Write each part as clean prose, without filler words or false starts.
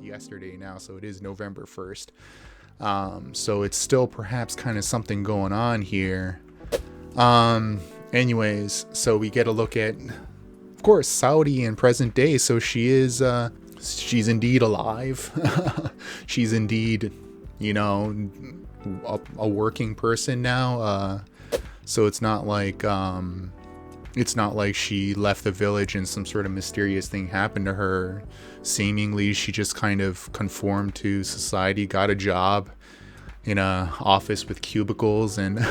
Yesterday now, so it is November 1st. So it's still perhaps kind of something going on here. Anyways, so we get a look at, of course, Saori in present day. So she's indeed alive. She's indeed, a working person now. So it's not like she left the village and some sort of mysterious thing happened to her. Seemingly, she just kind of conformed to society, got a job in a office with cubicles, and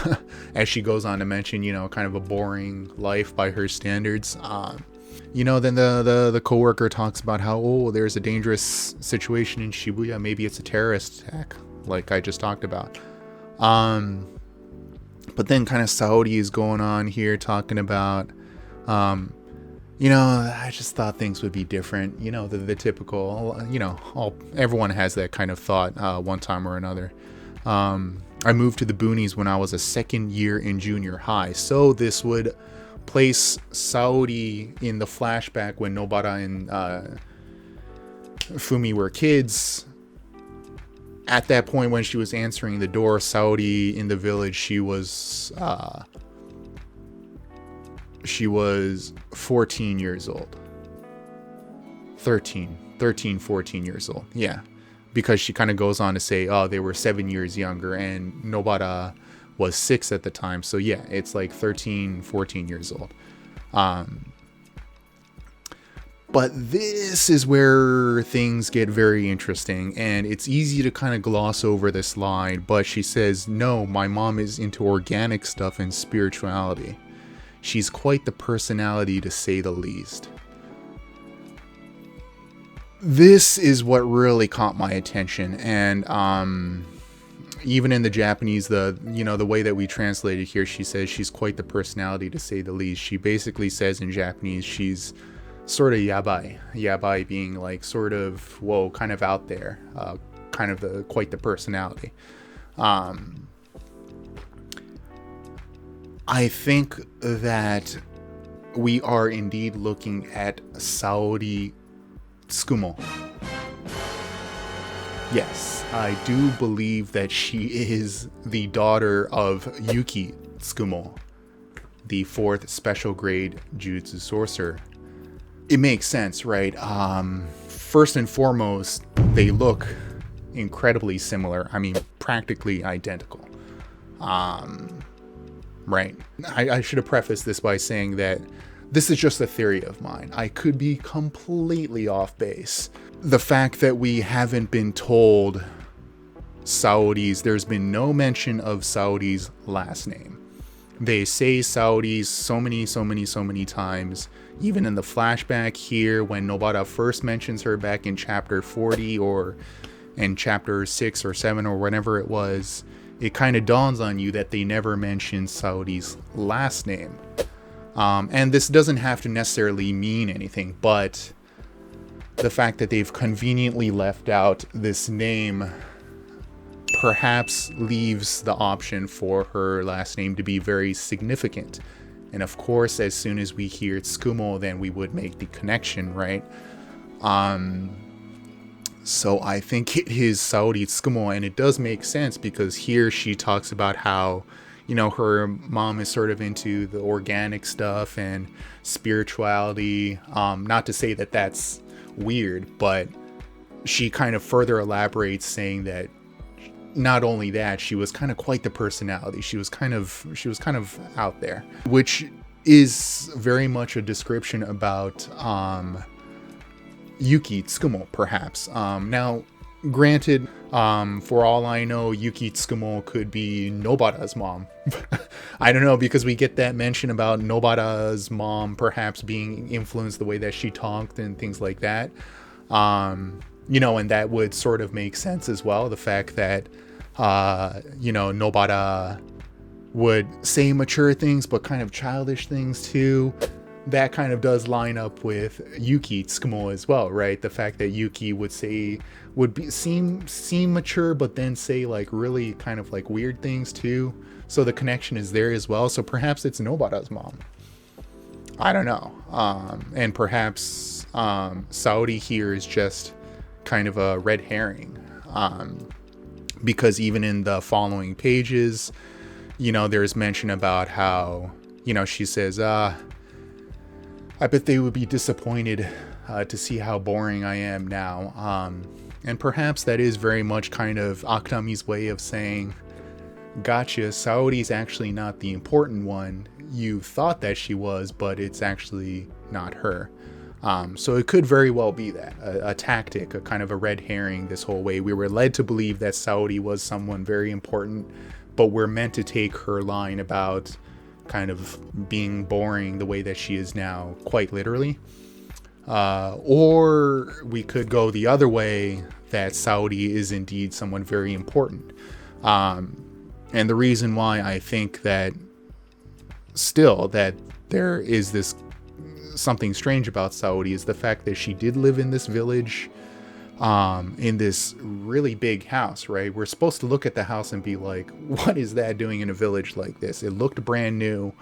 as she goes on to mention, kind of a boring life by her standards. Then the coworker talks about how, there's a dangerous situation in Shibuya. Maybe it's a terrorist attack, like I just talked about. But then kind of Saori is going on here talking about, I just thought things would be different. The typical, everyone has that kind of thought one time or another. I moved to the boonies when I was a second year in junior high. So this would place Saori in the flashback when Nobara and Fumi were kids. At that point when she was answering the door, Saori in the village, she was 14 years old. 13, 14 years old. Yeah. Because she kind of goes on to say, they were 7 years younger, and Nobara was 6 at the time. So yeah, it's like 13, 14 years old. But this is where things get very interesting, and it's easy to kind of gloss over this line, but she says, no, my mom is into organic stuff and spirituality. She's quite the personality, to say the least. This is what really caught my attention, and even in the Japanese, the way that we translated here, she says she's quite the personality, to say the least. She basically says in Japanese she's sort of yabai being like sort of, whoa, kind of out there, kind of quite the personality. I think that we are indeed looking at Saori Tsukumo. Yes, I do believe that she is the daughter of Yuki Tsukumo, the 4th special grade Jujutsu sorcerer. It makes sense, right? First and foremost, they look incredibly similar. I mean, practically identical. Right. I should have prefaced this by saying that this is just a theory of mine. I could be completely off base. The fact that we haven't been told there's been no mention of Saori's last name. They say Saori's so many times. Even in the flashback here, when Nobara first mentions her back in chapter 40 or in chapter 6 or 7 or whenever it was, it kind of dawns on you that they never mentioned Saori's last name. And this doesn't have to necessarily mean anything, but the fact that they've conveniently left out this name perhaps leaves the option for her last name to be very significant. And of course, as soon as we hear Tsukumo, then we would make the connection, right? So I think it is Saori Tsukumo, and it does make sense because here she talks about how, her mom is sort of into the organic stuff and spirituality. Not to say that that's weird, but she kind of further elaborates saying that not only that, she was kind of quite the personality. She was kind of out there, which is very much a description about Yuki Tsukumo, perhaps. Now, granted, for all I know, Yuki Tsukumo could be Nobara's mom. I don't know, because we get that mention about Nobara's mom perhaps being influenced the way that she talked and things like that. And that would sort of make sense as well. The fact that, Nobara would say mature things, but kind of childish things too. that kind of does line up with Yuki Tsukumo as well, right? The fact that Yuki would seem mature, but then say like really kind of like weird things too. So the connection is there as well. So perhaps it's Nobara's mom. I don't know. And perhaps Saori here is just kind of a red herring. Because even in the following pages, there's mention about how, she says, I bet they would be disappointed to see how boring I am now. And perhaps that is very much kind of Akutami's way of saying, gotcha, Saori's actually not the important one. You thought that she was, but it's actually not her. So it could very well be that, a tactic, a kind of a red herring this whole way. We were led to believe that Saori was someone very important, but we're meant to take her line about kind of being boring the way that she is now, quite literally. Or we could go the other way, that Saori is indeed someone very important. And the reason why I think that still that there is this something strange about Saori is the fact that she did live in this village, in this really big house, right? We're supposed to look at the house and be like, what is that doing in a village like this? It looked brand new.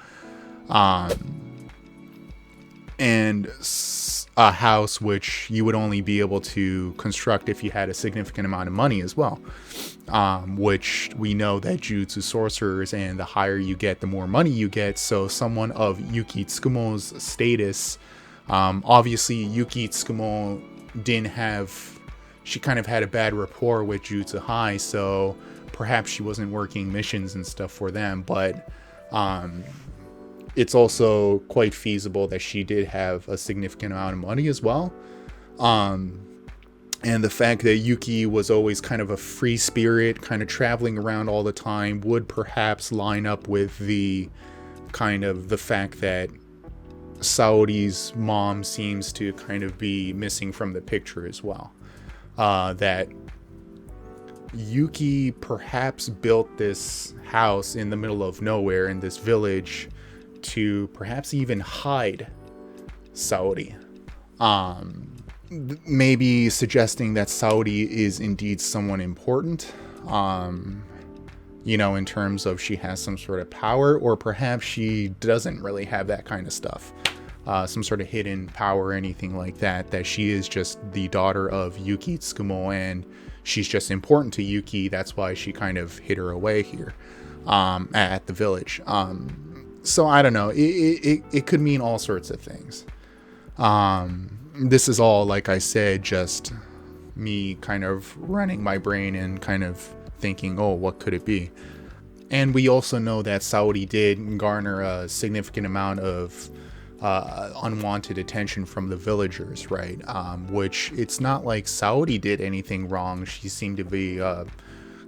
And a house which you would only be able to construct if you had a significant amount of money as well. Which we know that Jujutsu sorcerers, and the higher you get, the more money you get. So someone of Yuki Tsukumo's status, obviously Yuki Tsukumo she kind of had a bad rapport with Jujutsu High, so perhaps she wasn't working missions and stuff for them, but it's also quite feasible that she did have a significant amount of money as well. And the fact that Yuki was always kind of a free spirit, kind of traveling around all the time, would perhaps line up with the fact that Saori's mom seems to kind of be missing from the picture as well. That Yuki perhaps built this house in the middle of nowhere in this village to perhaps even hide Saori. Maybe suggesting that Saori is indeed someone important, in terms of she has some sort of power, or perhaps she doesn't really have that kind of stuff, some sort of hidden power or anything like that, that she is just the daughter of Yuki Tsukumo and she's just important to Yuki. That's why she kind of hid her away here at the village. So I don't know. It could mean all sorts of things. This is all, like I said, just me kind of running my brain and kind of thinking, oh, what could it be? And we also know that Saori did garner a significant amount of unwanted attention from the villagers, right? Which it's not like Saori did anything wrong. She seemed to be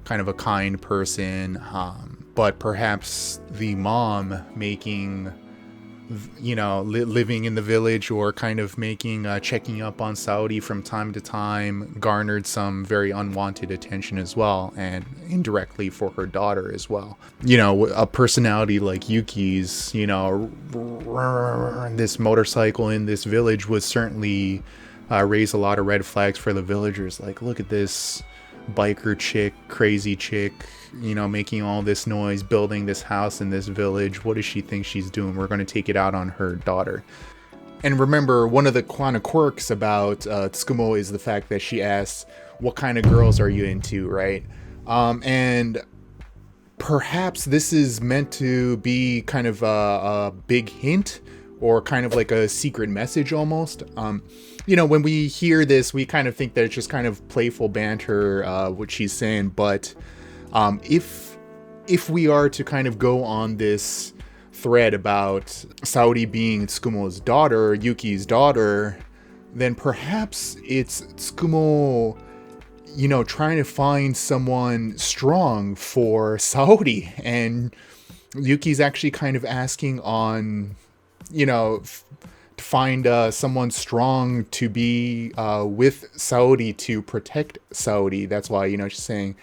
kind of a kind person, but perhaps the mom making, living in the village, or kind of making checking up on Saori from time to time, garnered some very unwanted attention as well, and indirectly for her daughter as well. A personality like Yuki's, this motorcycle in this village would certainly raise a lot of red flags for the villagers. Like, look at this biker chick, crazy chick, making all this noise, building this house in this village. What does she think she's doing? We're going to take it out on her daughter. And remember, one of the kind of quirks about Tsukumo is the fact that she asks, what kind of girls are you into, right? And perhaps this is meant to be kind of a big hint, or kind of like a secret message almost. When we hear this, we kind of think that it's just kind of playful banter, what she's saying. But if we are to kind of go on this thread about Saori being Tsukumo's daughter, Yuki's daughter, then perhaps it's Tsukumo, trying to find someone strong for Saori. And Yuki's actually kind of asking on, to find someone strong to be with Saori, to protect Saori. That's why, she's saying,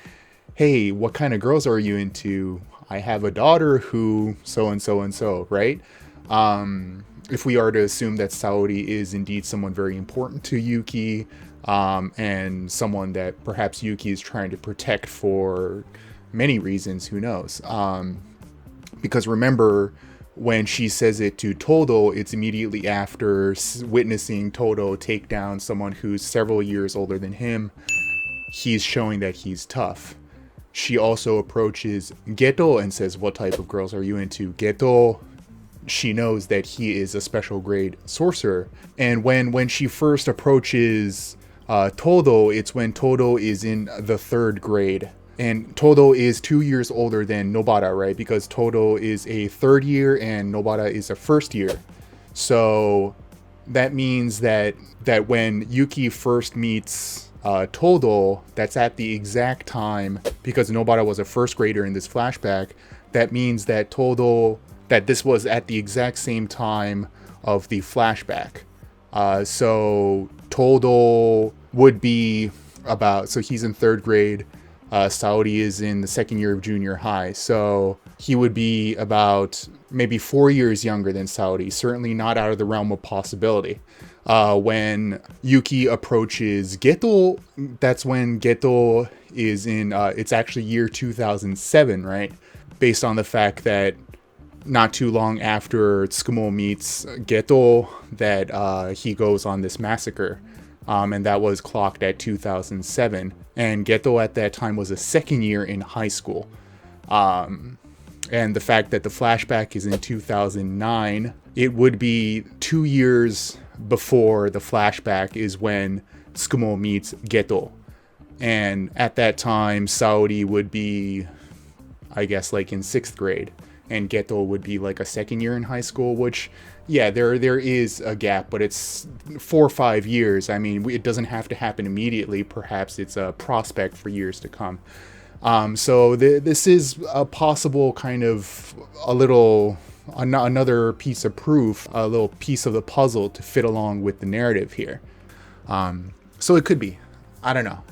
hey, what kind of girls are you into? I have a daughter who so and so and so, right? If we are to assume that Saori is indeed someone very important to Yuki, and someone that perhaps Yuki is trying to protect for many reasons, who knows? Because remember, when she says it to Toto, it's immediately after witnessing Toto take down someone who's several years older than him. He's showing that he's tough. She also approaches Geto and says, "What type of girls are you into?" Geto, she knows that he is a special grade sorcerer. And when she first approaches Toto, it's when Toto is in the 3rd grade. And Toto is 2 years older than Nobara, right? Because Toto is a 3rd year and Nobara is a 1st year. So that means that when Yuki first meets Toto, that's at the exact time, because Nobara was a 1st grader in this flashback, that means that this was at the exact same time of the flashback. So Toto would be so he's in 3rd grade. Saori is in the 2nd year of junior high. So he would be about maybe 4 years younger than Saori, certainly not out of the realm of possibility. When Yuki approaches Geto, that's when Geto is in, it's actually year 2007, right? Based on the fact that not too long after Tsukumo meets Geto, that he goes on this massacre. And that was clocked at 2007. And Geto at that time was a 2nd year in high school. And the fact that the flashback is in 2009, it would be 2 years before the flashback is when Tsukumo meets Geto. And at that time, Saori would be, I guess, like in 6th grade. And Geto would be like a 2nd year in high school, which, yeah, there is a gap, but it's 4 or 5 years. I mean, it doesn't have to happen immediately. Perhaps it's a prospect for years to come. So this is a possible kind of another piece of proof, a little piece of the puzzle to fit along with the narrative here. So it could be. I don't know.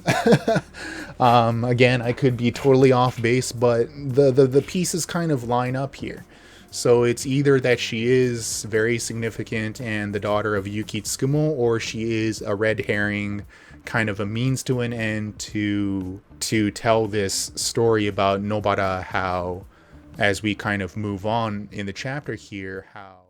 Again, I could be totally off base, but the pieces kind of line up here. So it's either that she is very significant and the daughter of Yuki Tsukumo, or she is a red herring, kind of a means to an end to tell this story about Nobara, how, as we kind of move on in the chapter here, how